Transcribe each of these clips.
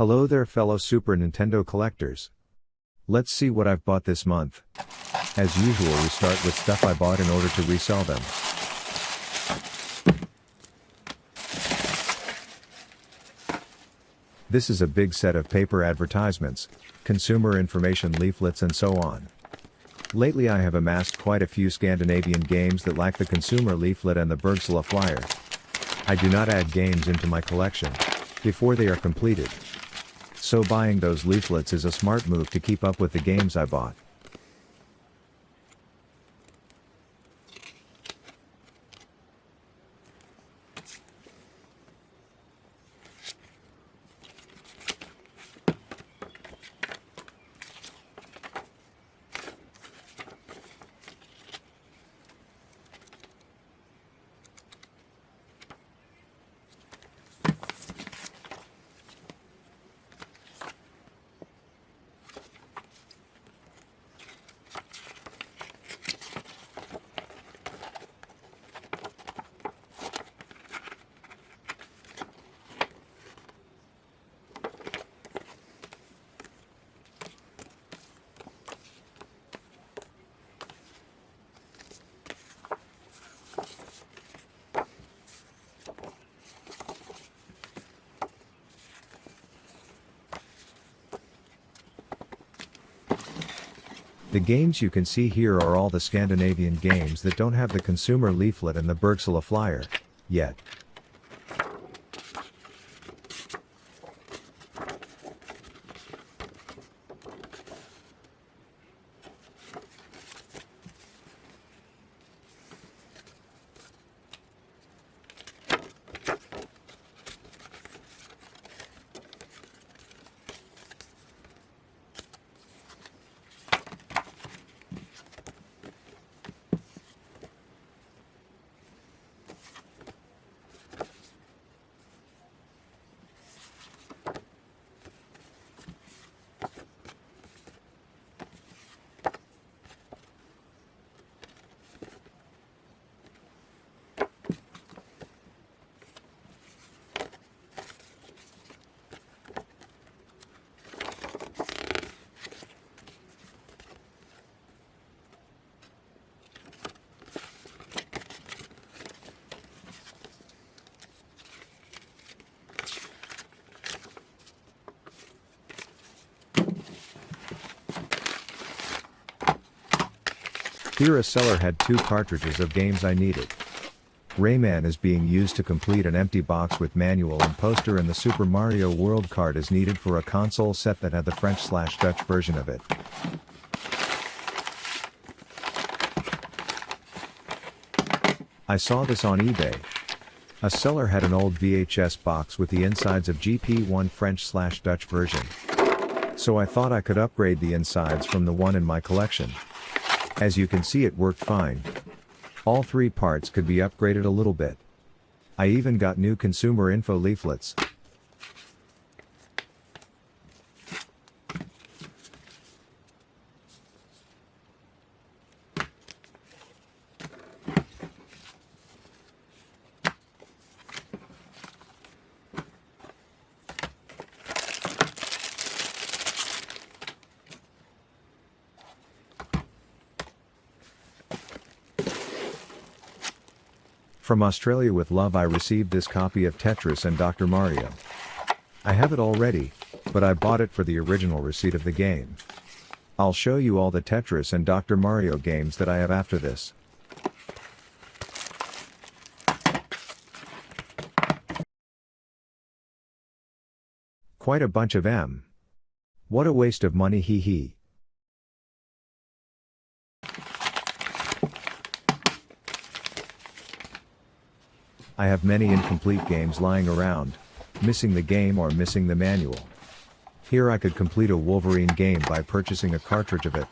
Hello there fellow Super Nintendo collectors. Let's see what I've bought this month. As usual, we start with stuff I bought in order to resell them. This is a big set of paper advertisements, consumer information leaflets and so on. Lately I have amassed quite a few Scandinavian games that lack the consumer leaflet and the reslae flyer. I do not add games into my collection before they are completed. So buying those leaflets is a smart move to keep up with the games I bought. The games you can see here are all the Scandinavian games that don't have the consumer leaflet and the reslae flyer yet. Here a seller had 2 cartridges of games I needed. Rayman is being used to complete an empty box with manual and poster, and the Super Mario World card is needed for a console set that had the French/Dutch version of it. I saw this on eBay. A seller had an old VHS box with the insides of GP1 French/Dutch version. So I thought I could upgrade the insides from the one in my collection. As you can see, it worked fine. All 3 parts could be upgraded a little bit. I even got new consumer info leaflets. From Australia with love, I received this copy of Tetris and Dr. Mario. I have it already, but I bought it for the original receipt of the game. I'll show you all the Tetris and Dr. Mario games that I have after this. Quite a bunch of M. What a waste of money, hee hee. I have many incomplete games lying around, missing the game or missing the manual. Here I could complete a Wolverine game by purchasing a cartridge of it.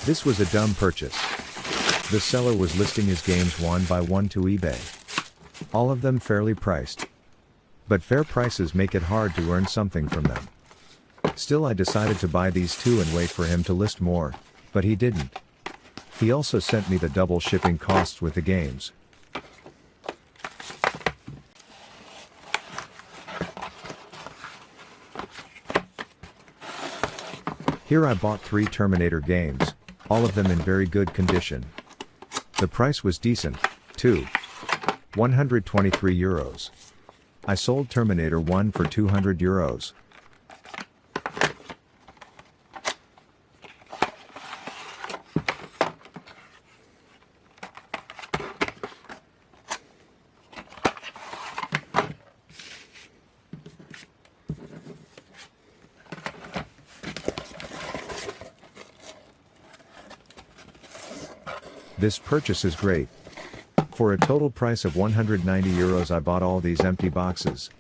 This was a dumb purchase. The seller was listing his games one by one to eBay. All of them fairly priced. But fair prices make it hard to earn something from them. Still, I decided to buy these 2 and wait for him to list more, but he didn't. He also sent me the double shipping costs with the games. Here I bought 3 Terminator games, all of them in very good condition. The price was decent, too. 123 euros. I sold Terminator 1 for 200 euros. This purchase is great. For a total price of 190 euros I bought all these empty boxes.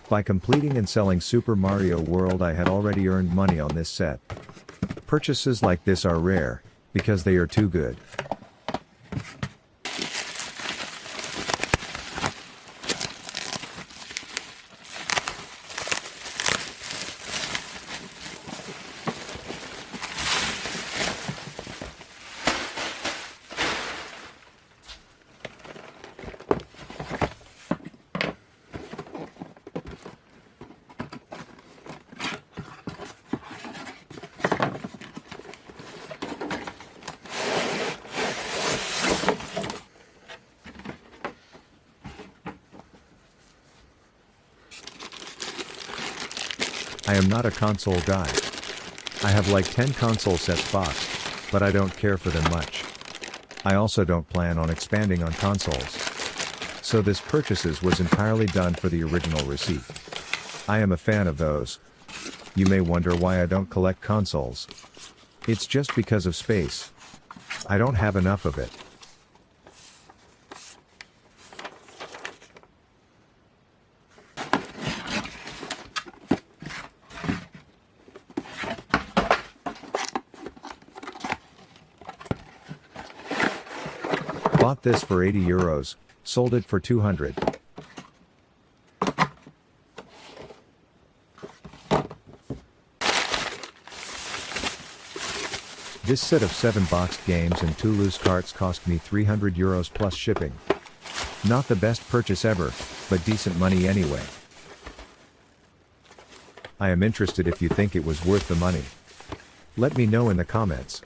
By completing and selling Super Mario World I had already earned money on this set. Purchases like this are rare, because they are too good. I am not a console guy. I have like 10 console sets boxed, but I don't care for them much. I also don't plan on expanding on consoles. So this purchases was entirely done for the original receipt. I am a fan of those. You may wonder why I don't collect consoles. It's just because of space. I don't have enough of it. Bought this for 80 euros, sold it for 200. This set of 7 boxed games and 2 loose carts cost me 300 euros plus shipping. Not the best purchase ever, but decent money anyway. I am interested if you think it was worth the money. Let me know in the comments.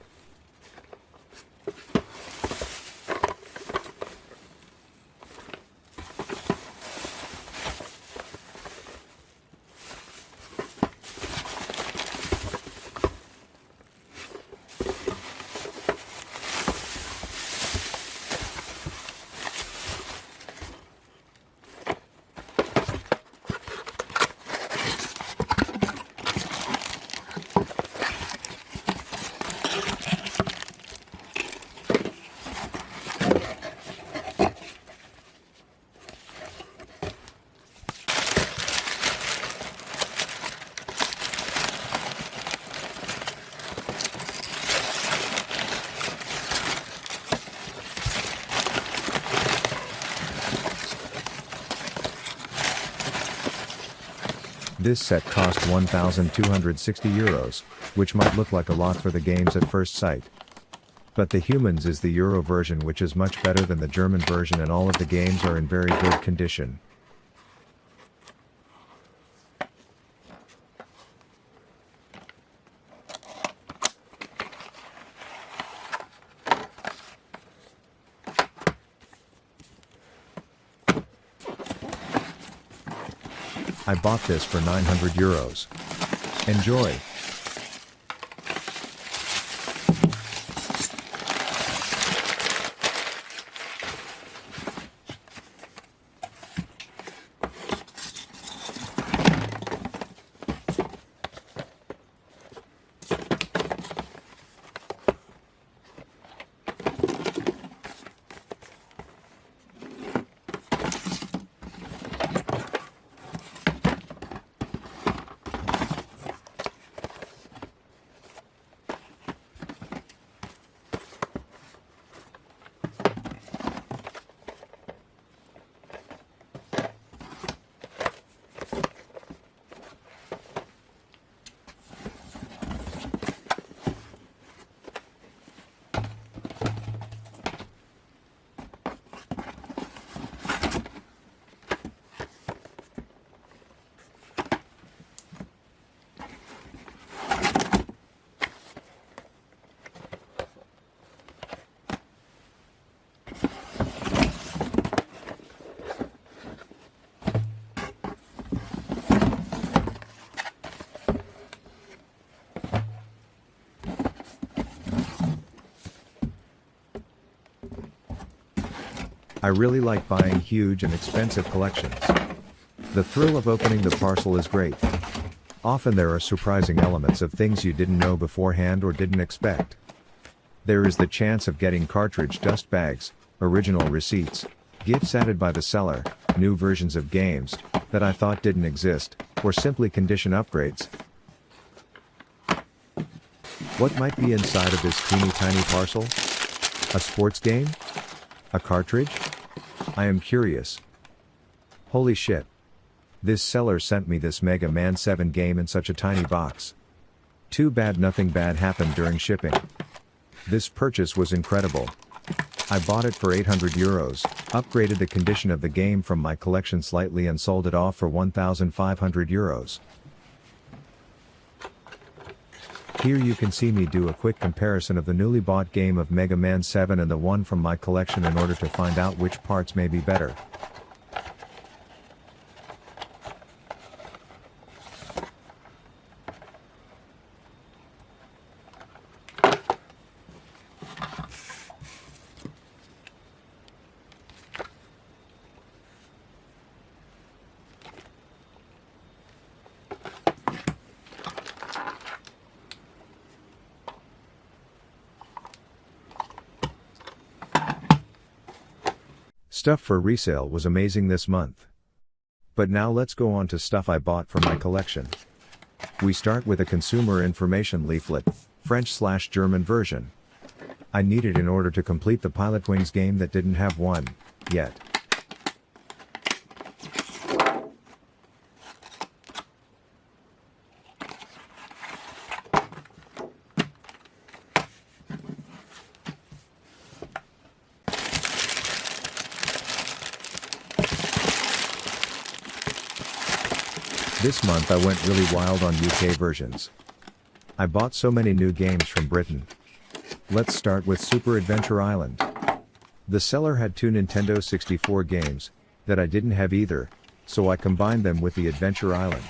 This set cost 1,260 euros, which might look like a lot for the games at first sight. But the Humans is the Euro version, which is much better than the German version, and all of the games are in very good condition. I bought this for 900 euros. Enjoy! I really like buying huge and expensive collections. The thrill of opening the parcel is great. Often there are surprising elements of things you didn't know beforehand or didn't expect. There is the chance of getting cartridge dust bags, original receipts, gifts added by the seller, new versions of games that I thought didn't exist, or simply condition upgrades. What might be inside of this teeny tiny parcel? A sports game? A cartridge? I am curious. Holy shit. This seller sent me this Mega Man 7 game in such a tiny box. Too bad nothing bad happened during shipping. This purchase was incredible. I bought it for 800 euros, upgraded the condition of the game from my collection slightly and sold it off for 1,500 euros. Here you can see me do a quick comparison of the newly bought game of Mega Man 7 and the one from my collection in order to find out which parts may be better. Stuff for resale was amazing this month. But now let's go on to stuff I bought for my collection. We start with a consumer information leaflet, French/German version. I need it in order to complete the Pilotwings game that didn't have one, yet. This month I went really wild on UK versions. I bought so many new games from Britain. Let's start with Super Adventure Island. The seller had 2 Nintendo 64 games that I didn't have either, so I combined them with the Adventure Island.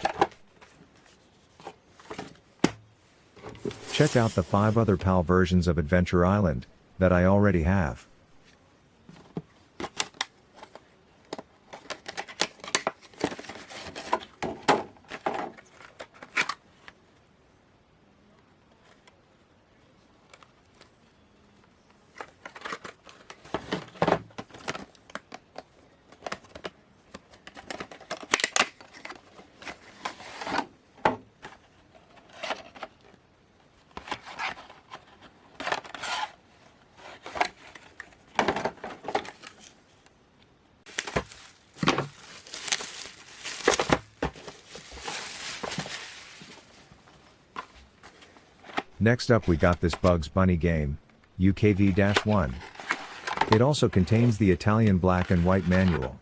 Check out the 5 other PAL versions of Adventure Island that I already have. Next up we got this Bugs Bunny game, UKV-1. It also contains the Italian black and white manual.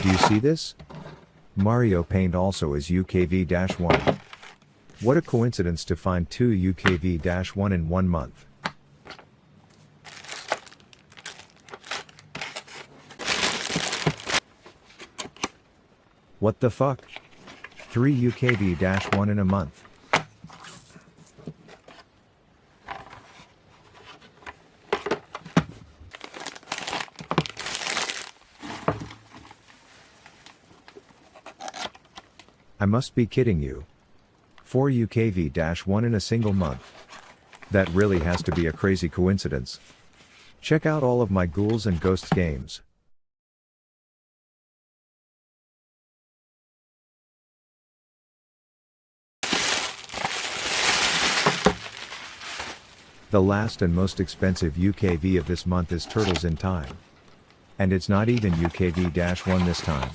Do you see this? Mario Paint also is UKV-1. What a coincidence to find 2 UKV-1 in 1 month. What the fuck? 3 UKV-1 in a month. I must be kidding you. 4 UKV-1 in a single month. That really has to be a crazy coincidence. Check out all of my Ghouls and Ghosts games. The last and most expensive UKV of this month is Turtles in Time. And it's not even UKV-1 this time.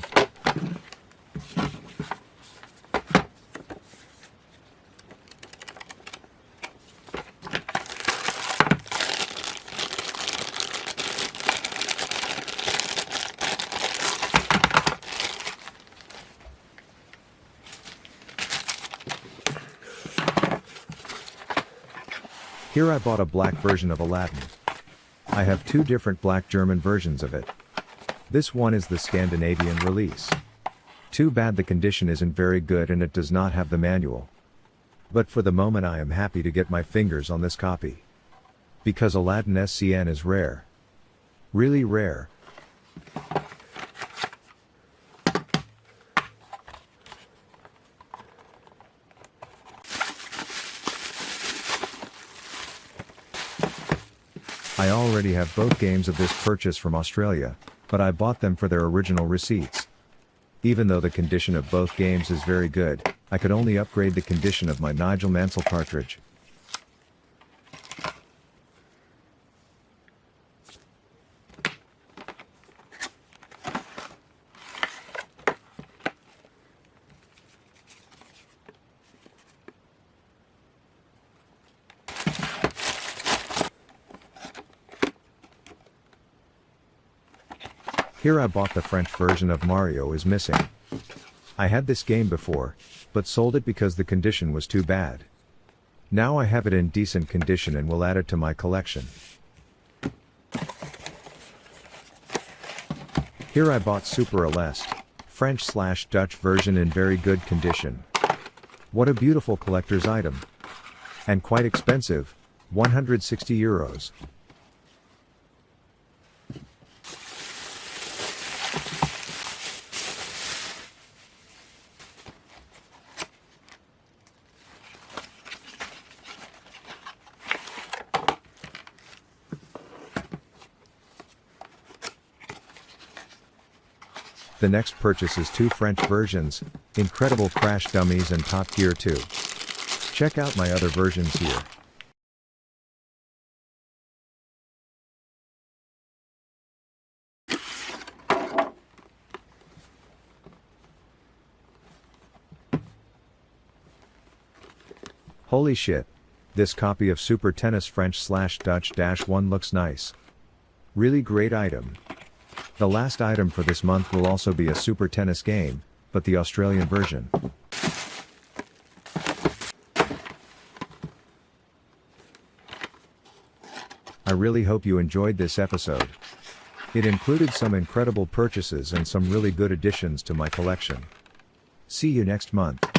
Here I bought a black version of Aladdin. I have two different black German versions of it. This one is the Scandinavian release. Too bad the condition isn't very good and it does not have the manual. But for the moment I am happy to get my fingers on this copy. Because Aladdin SCN is rare. Really rare. I already have both games of this purchase from Australia, but I bought them for their original receipts. Even though the condition of both games is very good, I could only upgrade the condition of my Nigel Mansell cartridge. Here I bought the French version of Mario is Missing. I had this game before, but sold it because the condition was too bad. Now I have it in decent condition and will add it to my collection. Here I bought Super NES, French/Dutch version in very good condition. What a beautiful collector's item. And quite expensive, €160. The next purchase is two French versions, Incredible Crash Dummies and Top Gear 2. Check out my other versions here. Holy shit! This copy of Super Tennis French/Dutch-1 looks nice. Really great item. The last item for this month will also be a Super Tennis game, but the Australian version. I really hope you enjoyed this episode. It included some incredible purchases and some really good additions to my collection. See you next month.